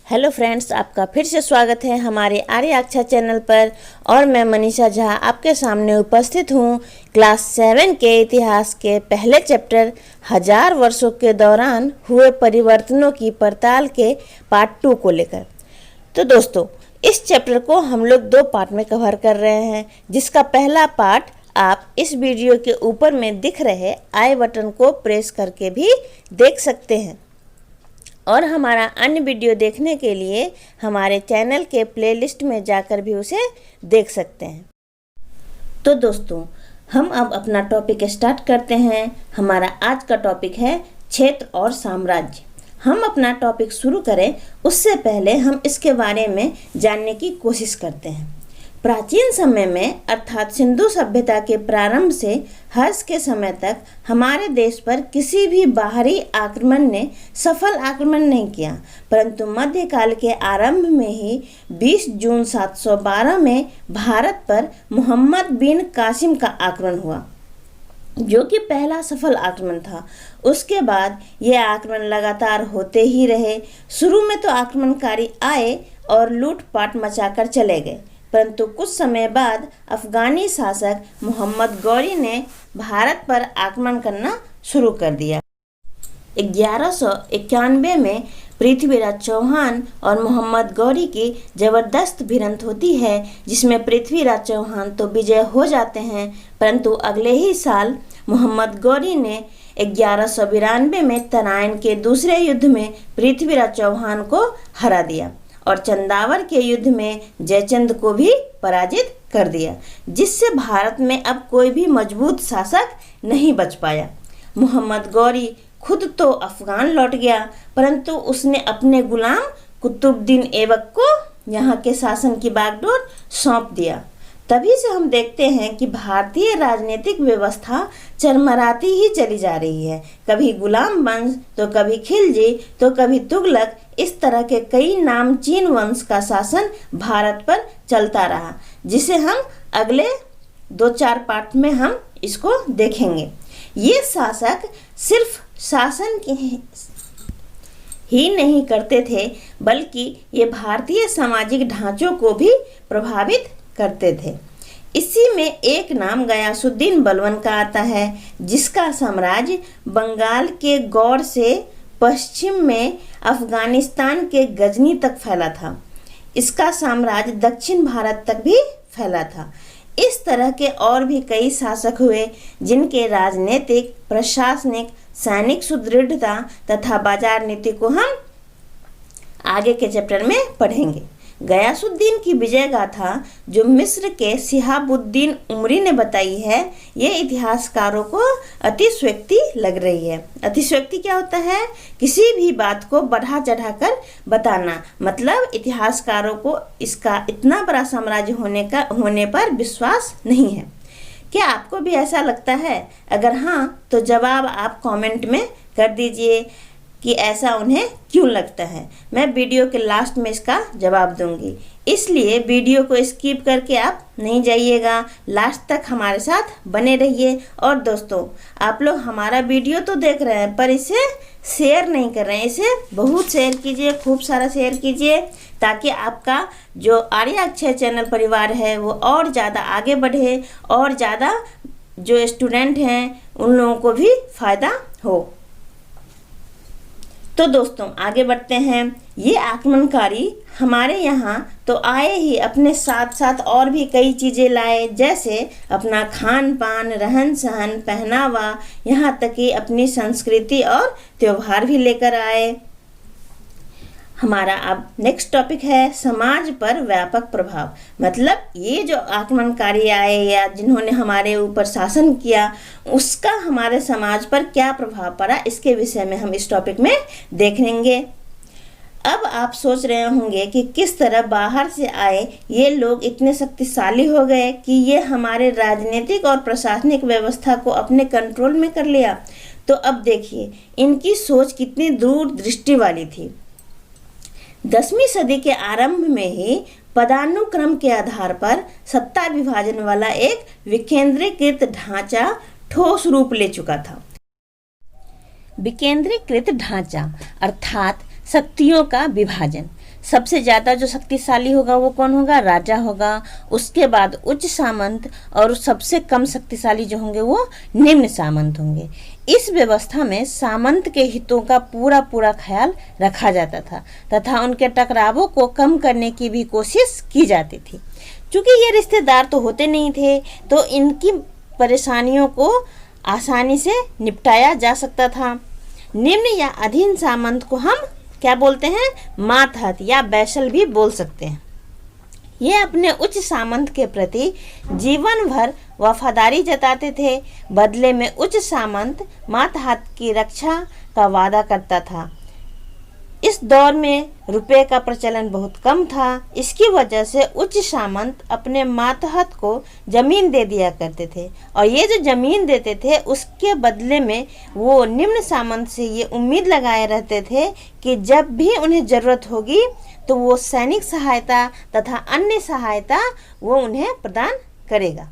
Hello friends, आपका फिर से स्वागत है हमारे आर्याक्षा चैनल पर। और मैं मनीषा झा आपके सामने उपस्थित हूँ क्लास 7 के इतिहास के पहले चैप्टर 1000 वर्षों के दौरान हुए परिवर्तनों की पड़ताल के पार्ट 2 को लेकर। तो दोस्तों, इस चैप्टर को हम लोग 2 पार्ट में कवर कर रहे हैं, जिसका पहला पार्ट आप इस वीडियो के ऊपर में दिख रहे आई बटन को प्रेस करके भी देख सकते हैं, और हमारा अन्य वीडियो देखने के लिए हमारे चैनल के प्लेलिस्ट में जाकर भी उसे देख सकते हैं। तो दोस्तों, हम अब अपना टॉपिक स्टार्ट करते हैं। हमारा आज का टॉपिक है क्षेत्र और साम्राज्य। हम अपना टॉपिक शुरू करें उससे पहले हम इसके बारे में जानने की कोशिश करते हैं। प्राचीन समय में अर्थात सिंधु सभ्यता के प्रारंभ से हर्ष के समय तक हमारे देश पर किसी भी बाहरी आक्रमण ने सफल आक्रमण नहीं किया, परंतु मध्यकाल के आरंभ में ही 20 जून 712 में भारत पर मोहम्मद बिन कासिम का आक्रमण हुआ, जो कि पहला सफल आक्रमण था। उसके बाद ये आक्रमण लगातार होते ही रहे। शुरू में तो आक्रमणकारी आए और लूटपाट मचाकर चले गए, परंतु कुछ समय बाद अफगानी शासक मोहम्मद गौरी ने भारत पर आक्रमण करना शुरू कर दिया। 1191 में पृथ्वीराज चौहान और मोहम्मद गौरी की जबरदस्त भिड़ंत होती है, जिसमें पृथ्वीराज चौहान तो विजय हो जाते हैं, परंतु अगले ही साल मोहम्मद गौरी ने 1192 में तराइन के दूसरे युद्ध में पृथ्वीराज चौहान को हरा दिया और चंदावर के युद्ध में जयचंद को भी पराजित कर दिया, जिससे भारत में अब कोई भी मजबूत शासक नहीं बच पाया। मोहम्मद गौरी खुद तो अफगान लौट गया, परंतु उसने अपने गुलाम कुतुबुद्दीन ऐबक को यहाँ के शासन की बागडोर सौंप दिया। तभी से हम देखते हैं कि भारतीय राजनीतिक व्यवस्था चरमराती ही चली जा रही है। कभी गुलाम वंश तो कभी खिलजी तो कभी तुगलक, इस तरह के कई नामचीन वंश का शासन भारत पर चलता रहा, जिसे हम अगले 2-4 पार्ट में हम इसको देखेंगे। ये शासक सिर्फ शासन ही नहीं करते थे, बल्कि ये भारतीय सामाजिक ढांचों को भी प्रभावित करते थे। इसी में एक नाम गयासुद्दीन बलबन का आता है, जिसका साम्राज्य बंगाल के गौर से पश्चिम में अफगानिस्तान के गजनी तक फैला था। इसका साम्राज्य दक्षिण भारत तक भी फैला था। इस तरह के और भी कई शासक हुए, जिनके राजनीतिक, प्रशासनिक, सैनिक सुदृढ़ता तथा बाजार नीति को हम आगे के चैप्टर में पढ़ेंगे। गयासुद्दीन की विजय गाथा जो मिस्र के शिहाबुद्दीन उमरी ने बताई है, ये इतिहासकारों को अतिशयोक्ति लग रही है। अतिशयोक्ति क्या होता है? किसी भी बात को बढ़ा चढ़ाकर बताना। मतलब इतिहासकारों को इसका इतना बड़ा साम्राज्य होने पर विश्वास नहीं है। क्या आपको भी ऐसा लगता है? अगर हाँ, तो जवाब आप कमेंट में कर दीजिए कि ऐसा उन्हें क्यों लगता है। मैं वीडियो के लास्ट में इसका जवाब दूंगी, इसलिए वीडियो को स्किप करके आप नहीं जाइएगा, लास्ट तक हमारे साथ बने रहिए। और दोस्तों, आप लोग हमारा वीडियो तो देख रहे हैं, पर इसे शेयर नहीं कर रहे हैं। इसे बहुत शेयर कीजिए, खूब सारा शेयर कीजिए, ताकि आपका जो आर्याक्षा चैनल परिवार है वो और ज़्यादा आगे बढ़े और ज़्यादा जो स्टूडेंट हैं उन लोगों को भी फ़ायदा हो। तो दोस्तों, आगे बढ़ते हैं। ये आक्रमणकारी हमारे यहाँ तो आए ही, अपने साथ साथ और भी कई चीज़ें लाए, जैसे अपना खान पान, रहन सहन, पहनावा, यहाँ तक कि अपनी संस्कृति और त्योहार भी लेकर आए। हमारा अब नेक्स्ट टॉपिक है समाज पर व्यापक प्रभाव। मतलब ये जो आक्रमणकारी आए या जिन्होंने हमारे ऊपर शासन किया, उसका हमारे समाज पर क्या प्रभाव पड़ा, इसके विषय में हम इस टॉपिक में देखेंगे। अब आप सोच रहे होंगे कि किस तरह बाहर से आए ये लोग इतने शक्तिशाली हो गए कि ये हमारे राजनीतिक और प्रशासनिक व्यवस्था को अपने कंट्रोल में कर लिया। तो अब देखिए, इनकी सोच कितनी दूरदृष्टि वाली थी। 10वीं सदी के आरंभ में ही पदानुक्रम के आधार पर सत्ता विभाजन वाला एक विकेंद्रीकृत ढांचा ठोस रूप ले चुका था। विकेंद्रीकृत ढांचा अर्थात शक्तियों का विभाजन सबसे ज़्यादा जो शक्तिशाली होगा वो कौन होगा? राजा होगा। उसके बाद उच्च सामंत और सबसे कम शक्तिशाली जो होंगे वो निम्न सामंत होंगे। इस व्यवस्था में सामंत के हितों का पूरा पूरा ख्याल रखा जाता था तथा उनके टकरावों को कम करने की भी कोशिश की जाती थी। क्योंकि ये रिश्तेदार तो होते नहीं थे, तो इनकी परेशानियों को आसानी से निपटाया जा सकता था। निम्न या अधीन सामंत को हम क्या बोलते हैं? मातहत या बैशल भी बोल सकते हैं। ये अपने उच्च सामंत के प्रति जीवन भर वफादारी जताते थे। बदले में उच्च सामंत मातहत की रक्षा का वादा करता था। इस दौर में रुपए का प्रचलन बहुत कम था। इसकी वजह से उच्च सामंत अपने मातहत को जमीन दे दिया करते थे, और ये जो जमीन देते थे उसके बदले में वो निम्न सामंत से ये उम्मीद लगाए रहते थे कि जब भी उन्हें ज़रूरत होगी तो वो सैनिक सहायता तथा अन्य सहायता वो उन्हें प्रदान करेगा।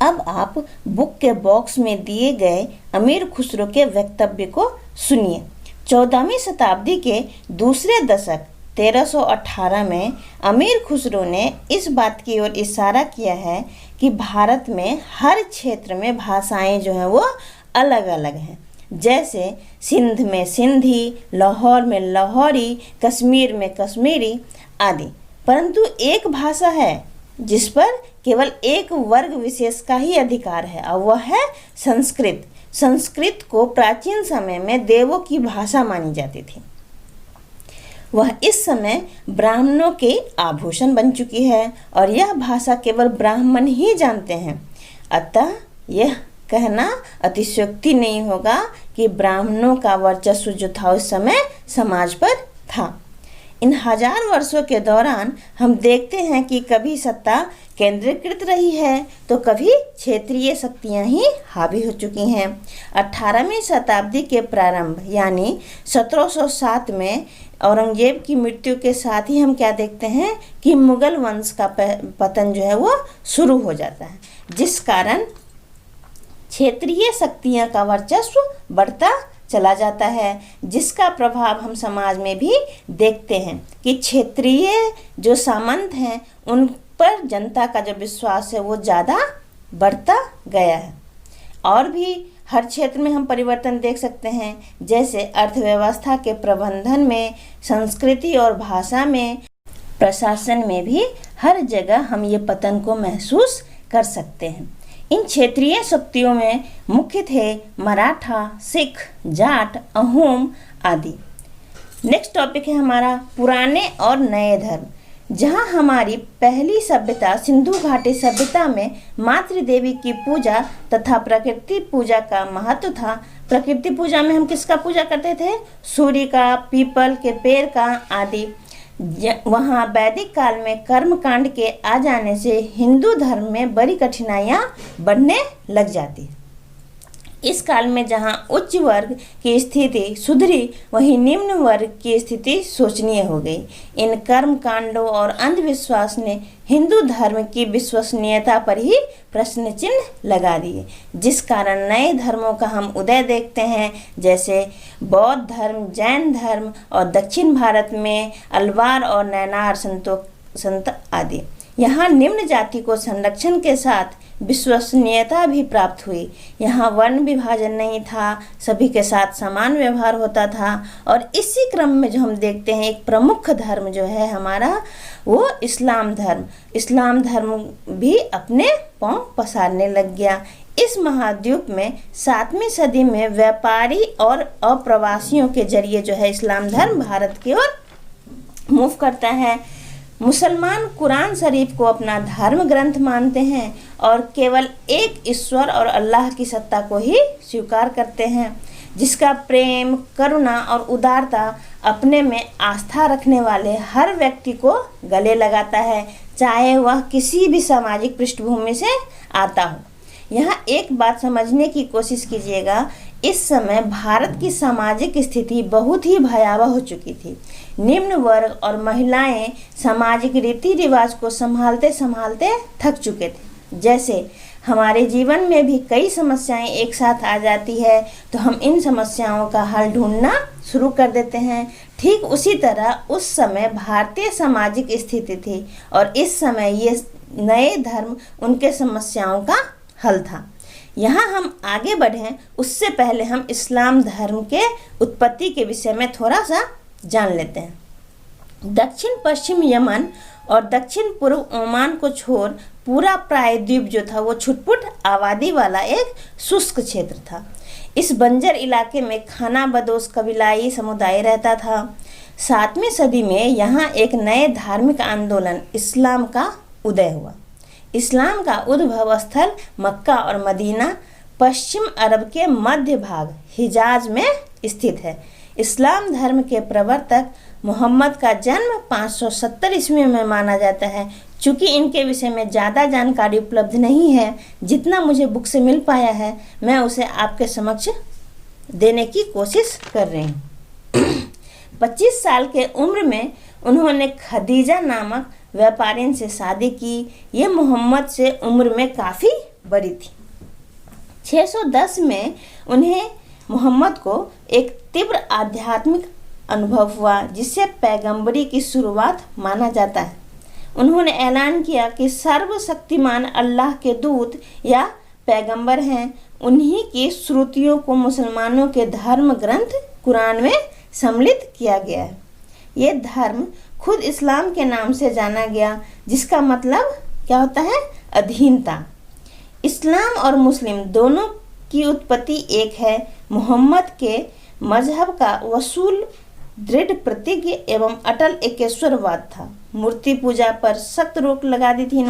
अब आप बुक के बॉक्स में दिए गए अमीर खुसरो के वक्तव्य को सुनिए। 14वीं शताब्दी के दूसरे दशक 1318 में अमीर खुसरो ने इस बात की ओर इशारा किया है कि भारत में हर क्षेत्र में भाषाएं जो हैं वो अलग अलग हैं। जैसे सिंध में सिंधी, लाहौर में लाहौरी, कश्मीर में कश्मीरी आदि, परंतु एक भाषा है जिस पर केवल एक वर्ग विशेष का ही अधिकार है, और वह है संस्कृत। संस्कृत को प्राचीन समय में देवों की भाषा मानी जाती थी। वह इस समय ब्राह्मणों के आभूषण बन चुकी है और यह भाषा केवल ब्राह्मण ही जानते हैं। अतः यह कहना अतिशयोक्ति नहीं होगा कि ब्राह्मणों का वर्चस्व जो था उस समय समाज पर था। इन हजार वर्षों के दौरान हम देखते हैं कि कभी सत्ता केंद्रीकृत रही है तो कभी क्षेत्रीय शक्तियां ही हावी हो चुकी हैं। 18वीं शताब्दी के प्रारंभ यानी 1707 में औरंगजेब की मृत्यु के साथ ही हम क्या देखते हैं कि मुगल वंश का पतन जो है वो शुरू हो जाता है, जिस कारण क्षेत्रीय शक्तियां का वर्चस्व बढ़ता चला जाता है, जिसका प्रभाव हम समाज में भी देखते हैं कि क्षेत्रीय जो सामंत हैं उन पर जनता का जो विश्वास है वो ज़्यादा बढ़ता गया है। और भी हर क्षेत्र में हम परिवर्तन देख सकते हैं, जैसे अर्थव्यवस्था के प्रबंधन में, संस्कृति और भाषा में, प्रशासन में भी हर जगह हम ये पतन को महसूस कर सकते हैं। इन क्षेत्रीय शक्तियों में मुख्य थे मराठा, सिख, जाट, अहोम आदि। नेक्स्ट टॉपिक है हमारा पुराने और नए धर्म। जहां हमारी पहली सभ्यता सिंधु घाटी सभ्यता में मातृ देवी की पूजा तथा प्रकृति पूजा का महत्व था। प्रकृति पूजा में हम किसका पूजा करते थे? सूर्य का, पीपल के पेड़ का आदि। वहाँ वैदिक काल में कर्म कांड के आ जाने से हिंदू धर्म में बड़ी कठिनाइयाँ बढ़ने लग जाती। इस काल में जहाँ उच्च वर्ग की स्थिति सुधरी, वहीं निम्न वर्ग की स्थिति शोचनीय हो गई। इन कर्म कांडों और अंधविश्वास ने हिंदू धर्म की विश्वसनीयता पर ही प्रश्न चिन्ह लगा दिए, जिस कारण नए धर्मों का हम उदय देखते हैं, जैसे बौद्ध धर्म, जैन धर्म और दक्षिण भारत में अलवार और नैनार संत आदि। यहाँ निम्न जाति को संरक्षण के साथ विश्वसनीयता भी प्राप्त हुई। यहाँ वर्ण विभाजन नहीं था, सभी के साथ समान व्यवहार होता था। और इसी क्रम में जो हम देखते हैं एक प्रमुख धर्म जो है हमारा वो इस्लाम धर्म। इस्लाम धर्म भी अपने पांव पसारने लग गया। इस महाद्वीप में 7वीं सदी में व्यापारी और अप्रवासियों के जरिए जो है इस्लाम धर्म भारत की ओर मूव करता है। मुसलमान कुरान शरीफ को अपना धर्म ग्रंथ मानते हैं और केवल एक ईश्वर और अल्लाह की सत्ता को ही स्वीकार करते हैं, जिसका प्रेम, करुणा और उदारता अपने में आस्था रखने वाले हर व्यक्ति को गले लगाता है, चाहे वह किसी भी सामाजिक पृष्ठभूमि से आता हो। यहाँ एक बात समझने की कोशिश कीजिएगा, इस समय भारत की सामाजिक स्थिति बहुत ही भयावह हो चुकी थी। निम्न वर्ग और महिलाएं सामाजिक रीति रिवाज को संभालते संभालते थक चुके थे। जैसे हमारे जीवन में भी कई समस्याएं एक साथ आ जाती है तो हम इन समस्याओं का हल ढूंढना शुरू कर देते हैं। ठीक उसी तरह उस समय भारतीय सामाजिक स्थिति थी और इस समय ये नए धर्म उनके समस्याओं का हल था। यहाँ हम आगे बढ़ें उससे पहले हम इस्लाम धर्म के उत्पत्ति के विषय में थोड़ा सा जान लेते हैं। दक्षिण पश्चिम यमन और दक्षिण पूर्व ओमान को छोड़ पूरा प्रायद्वीप जो था वो छुटपुट आबादी वाला एक शुष्क क्षेत्र था। इस बंजर इलाके में खाना बदोश कबीलाई समुदाय रहता था। 7वीं सदी में यहाँ एक नए धार्मिक आंदोलन इस्लाम का उदय हुआ। इस्लाम का उद्भव स्थल मक्का और मदीना पश्चिम अरब के मध्य भाग हिजाज में स्थित है। इस्लाम धर्म के प्रवर्तक मोहम्मद का जन्म 570 ईस्वी में माना जाता है। चूँकि इनके विषय में ज़्यादा जानकारी उपलब्ध नहीं है, जितना मुझे बुक से मिल पाया है मैं उसे आपके समक्ष देने की कोशिश कर रही हूँ। 25 साल के उम्र में उन्होंने खदीजा नामक व्यापारिन से शादी की। ये मोहम्मद से उम्र में काफ़ी बड़ी थी। 610 में उन्हें मोहम्मद को एक तीव्र आध्यात्मिक अनुभव हुआ जिससे पैगंबरी की शुरुआत माना जाता है। उन्होंने ऐलान किया कि सर्वशक्तिमान अल्लाह के दूत या पैगंबर हैं। उन्हीं की श्रुतियों को मुसलमानों के धर्म ग्रंथ कुरान में सम्मिलित किया गया है। ये धर्म खुद इस्लाम के नाम से जाना गया, जिसका मतलब क्या होता है? अधीनता। इस्लाम और मुस्लिम दोनों की उत्पत्ति एक है। मोहम्मद के मजहब का वसूल दृढ़ प्रतिज्ञ एवं अटल एकेश्वरवाद था। मूर्ति पूजा पर सख्त रोक लगा दी थी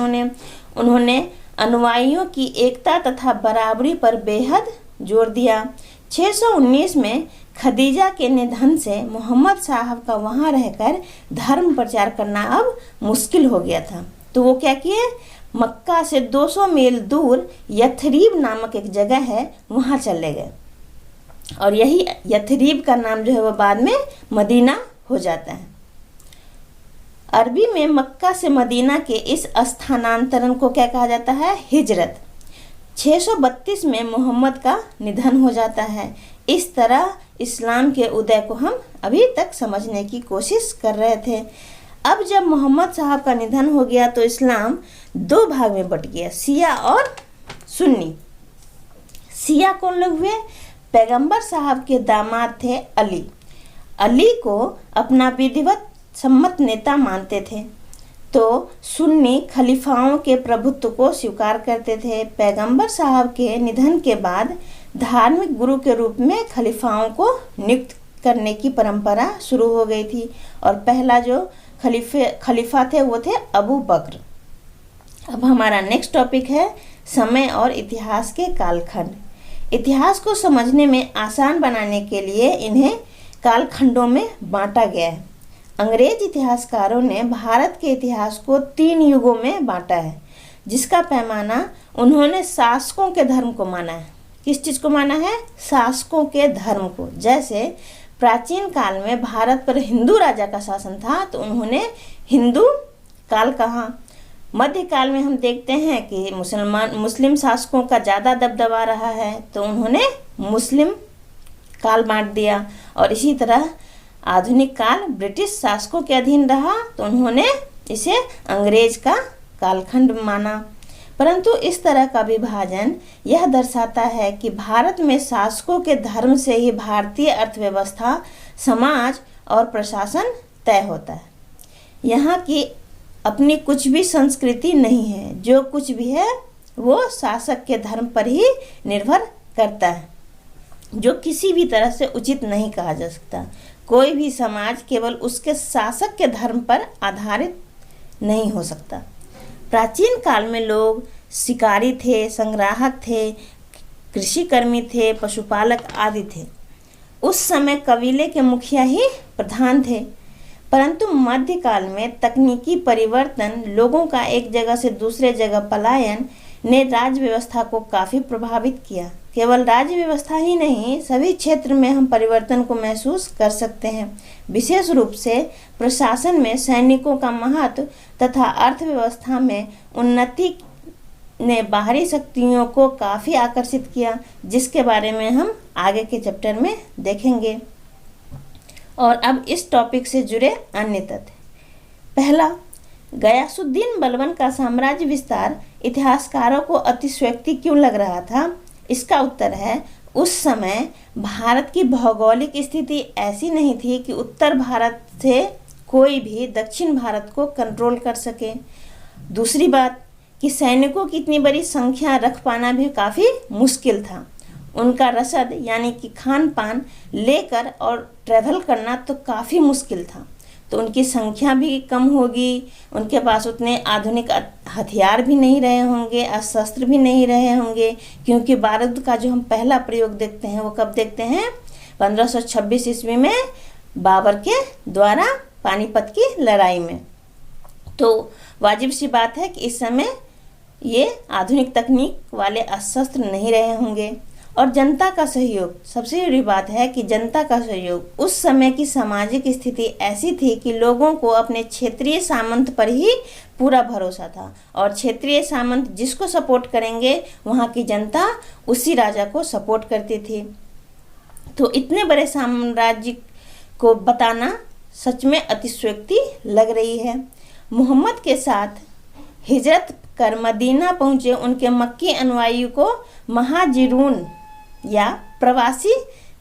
उन्होंने अनुयायियों की एकता तथा बराबरी पर बेहद जोर दिया। 619 में खदीजा के निधन से मोहम्मद साहब का वहाँ रहकर धर्म प्रचार करना अब मुश्किल हो गया था। तो वो क्या किए? मक्का से 200 मील दूर यथरीब नामक एक जगह है, वहाँ चले गए। और यही यथरीब का नाम जो है वो बाद में मदीना हो जाता है। अरबी में मक्का से मदीना के इस स्थानांतरण को क्या कहा जाता है? हिजरत। 632 में मोहम्मद का निधन हो जाता है। इस तरह इस्लाम के उदय को हम अभी तक समझने की कोशिश कर रहे थे। अब जब मोहम्मद साहब का निधन हो गया तो इस्लाम 2 भाग में बट गया, शिया और सुन्नी। शिया कौन लोग हुए? पैगंबर साहब के दामाद थे अली। अली को अपना विधिवत सम्मत नेता मानते थे। तो सुन्नी खलीफाओं के प्रभुत्व को स्वीकार करते थे। पैगंबर साहब के निधन के बाद धार्मिक गुरु के रूप में खलीफाओं को नियुक्त करने की परंपरा शुरू हो गई थी और पहला जो खलीफा थे वो थे अबू बकर। अब हमारा नेक्स्ट टॉपिक है समय और इतिहास के कालखंड। इतिहास को समझने में आसान बनाने के लिए इन्हें कालखंडों में बांटा गया है। अंग्रेज इतिहासकारों ने भारत के इतिहास को 3 युगों में बांटा है, जिसका पैमाना उन्होंने शासकों के धर्म को माना है। किस चीज़ को माना है? शासकों के धर्म को। जैसे प्राचीन काल में भारत पर हिंदू राजा का शासन था तो उन्होंने हिंदू काल कहा। मध्यकाल में हम देखते हैं कि मुस्लिम शासकों का ज़्यादा दबदबा रहा है तो उन्होंने मुस्लिम काल बांट दिया। और इसी तरह आधुनिक काल ब्रिटिश शासकों के अधीन रहा तो उन्होंने इसे अंग्रेज का कालखंड माना। परंतु इस तरह का विभाजन यह दर्शाता है कि भारत में शासकों के धर्म से ही भारतीय अर्थव्यवस्था, समाज और प्रशासन तय होता है। यहाँ की अपनी कुछ भी संस्कृति नहीं है, जो कुछ भी है वो शासक के धर्म पर ही निर्भर करता है, जो किसी भी तरह से उचित नहीं कहा जा सकता। कोई भी समाज केवल उसके शासक के धर्म पर आधारित नहीं हो सकता। प्राचीन काल में लोग शिकारी थे, संग्राहक थे, कृषिकर्मी थे, पशुपालक आदि थे। उस समय कबीले के मुखिया ही प्रधान थे। परंतु मध्यकाल में तकनीकी परिवर्तन, लोगों का एक जगह से दूसरे जगह पलायन ने राज्य व्यवस्था को काफ़ी प्रभावित किया। केवल राज्य व्यवस्था ही नहीं, सभी क्षेत्र में हम परिवर्तन को महसूस कर सकते हैं। विशेष रूप से प्रशासन में सैनिकों का महत्व तथा अर्थव्यवस्था में उन्नति ने बाहरी शक्तियों को काफ़ी आकर्षित किया, जिसके बारे में हम आगे के चैप्टर में देखेंगे। और अब इस टॉपिक से जुड़े अन्य तथ्य। पहला, गयासुद्दीन बलबन का साम्राज्य विस्तार इतिहासकारों को अतिशयोक्ति क्यों लग रहा था? इसका उत्तर है, उस समय भारत की भौगोलिक स्थिति ऐसी नहीं थी कि उत्तर भारत से कोई भी दक्षिण भारत को कंट्रोल कर सके। दूसरी बात कि सैनिकों की इतनी बड़ी संख्या रख पाना भी काफ़ी मुश्किल था। उनका रसद यानी कि खान पान लेकर और ट्रैवल करना तो काफ़ी मुश्किल था। तो उनकी संख्या भी कम होगी, उनके पास उतने आधुनिक हथियार भी नहीं रहे होंगे, शस्त्र भी नहीं रहे होंगे, क्योंकि बारूद का जो हम पहला प्रयोग देखते हैं वो कब देखते हैं? 1526 ईस्वी में बाबर के द्वारा पानीपत की लड़ाई में। तो वाजिब सी बात है कि इस समय ये आधुनिक तकनीक वाले शस्त्र नहीं रहे होंगे। और जनता का सहयोग, सबसे बड़ी बात है कि जनता का सहयोग। उस समय की सामाजिक स्थिति ऐसी थी कि लोगों को अपने क्षेत्रीय सामंत पर ही पूरा भरोसा था, और क्षेत्रीय सामंत जिसको सपोर्ट करेंगे वहाँ की जनता उसी राजा को सपोर्ट करती थी। तो इतने बड़े साम्राज्य को बताना सच में अतिशयोक्ति लग रही है। मोहम्मद के साथ हिजरत कर मदीना पहुँचे उनके मक्की अनुयायियों को महाजिरून या प्रवासी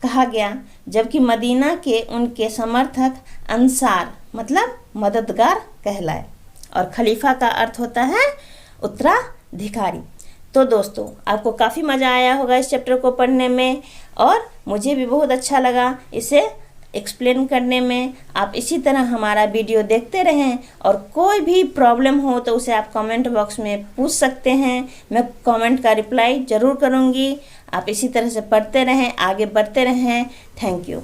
कहा गया, जबकि मदीना के उनके समर्थक अंसार मतलब मददगार कहलाए। और खलीफा का अर्थ होता है उत्तराधिकारी। तो दोस्तों, आपको काफ़ी मज़ा आया होगा इस चैप्टर को पढ़ने में, और मुझे भी बहुत अच्छा लगा इसे एक्सप्लेन करने में। आप इसी तरह हमारा वीडियो देखते रहें, और कोई भी प्रॉब्लम हो तो उसे आप कमेंट बॉक्स में पूछ सकते हैं। मैं कमेंट का रिप्लाई ज़रूर करूँगी। आप इसी तरह से पढ़ते रहें, आगे बढ़ते रहें। Thank you.